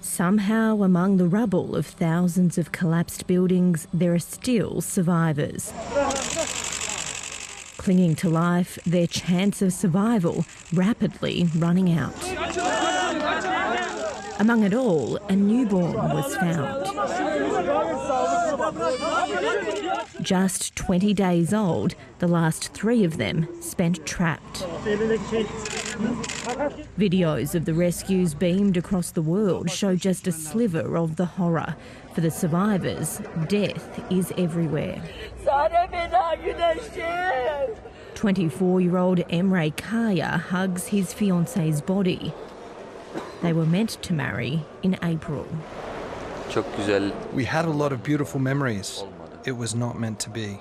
Somehow, among the rubble of thousands of collapsed buildings, there are still survivors. Clinging to life, their chance of survival rapidly running out. Among it all, a newborn was found. Just 20 days old, the last 3 of them spent trapped. Videos of the rescues beamed across the world show just a sliver of the horror. For the survivors, death is everywhere. 24-year-old Emre Kaya hugs his fiancée's body. They were meant to marry in April. We had a lot of beautiful memories. It was not meant to be.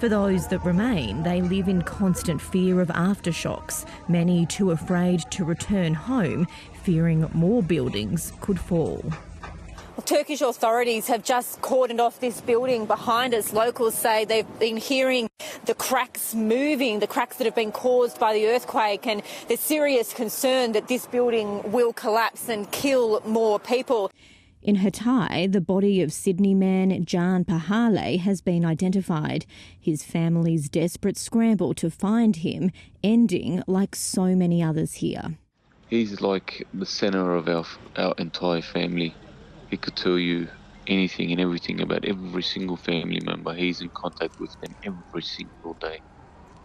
For those that remain, they live in constant fear of aftershocks, many too afraid to return home, fearing more buildings could fall. Well, Turkish authorities have just cordoned off this building behind us. Locals say they've been hearing the cracks moving, the cracks that have been caused by the earthquake, and there's serious concern that this building will collapse and kill more people. In Hatay, the body of Sydney man Jan Pahale has been identified. His family's desperate scramble to find him ending like so many others here. He's like the centre of our entire family. He could tell you anything and everything about every single family member. He's in contact with them every single day.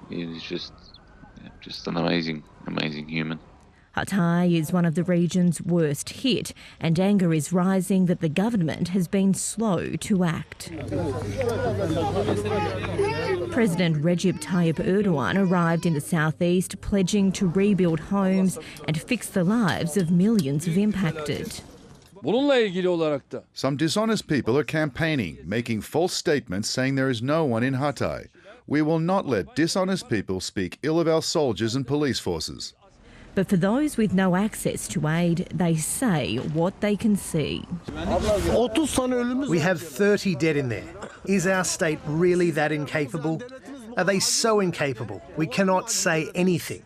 He was just an amazing human. Hatay is one of the region's worst hit, and anger is rising that the government has been slow to act. President Recep Tayyip Erdogan arrived in the southeast, pledging to rebuild homes and fix the lives of millions of impacted. Some dishonest people are campaigning, making false statements saying there is no one in Hatay. We will not let dishonest people speak ill of our soldiers and police forces. But for those with no access to aid, they say what they can see. We have 30 dead in there. Is our state really that incapable? Are they so incapable we cannot say anything?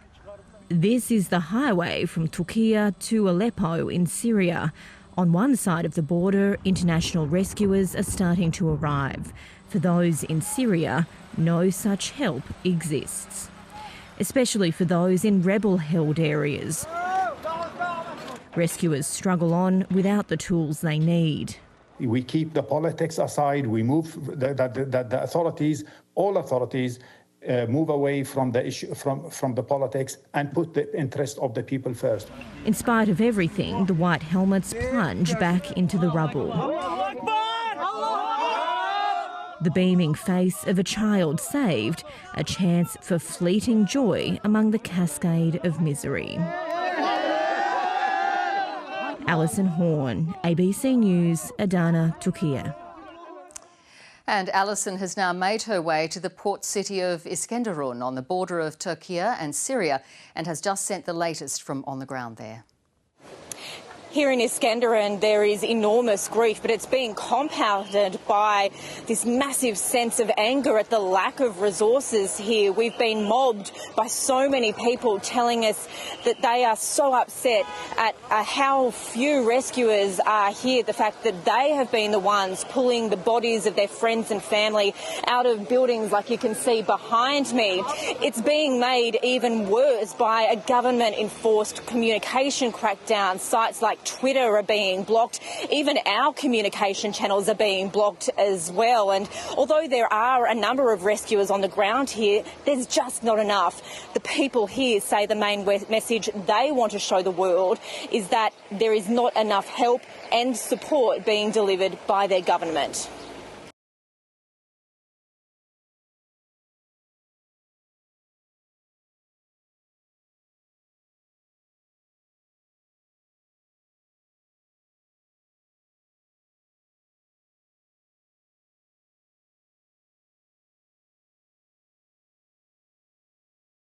This is the highway from Türkiye to Aleppo in Syria. On one side of the border, international rescuers are starting to arrive. For those in Syria, no such help exists, especially for those in rebel-held areas. Rescuers struggle on without the tools they need. We keep the politics aside. We move the authorities, all authorities, move away from the issue, from the politics, and put the interest of the people first. In spite of everything, the white helmets plunge back into the rubble. The beaming face of a child saved, a chance for fleeting joy among the cascade of misery. Allyson Horn, ABC News, Adana, Türkiye. And Allyson has now made her way to the port city of Iskenderun on the border of Türkiye and Syria and has just sent the latest from on the ground there. Here in Iskenderun, there is enormous grief, but it's being compounded by this massive sense of anger at the lack of resources here. We've been mobbed by so many people telling us that they are so upset at how few rescuers are here, the fact that they have been the ones pulling the bodies of their friends and family out of buildings like you can see behind me. It's being made even worse by a government-enforced communication crackdown. Sites like Twitter are being blocked. Even our communication channels are being blocked as well. And although there are a number of rescuers on the ground here, there's just not enough. The people here say the main message they want to show the world is that there is not enough help and support being delivered by their government.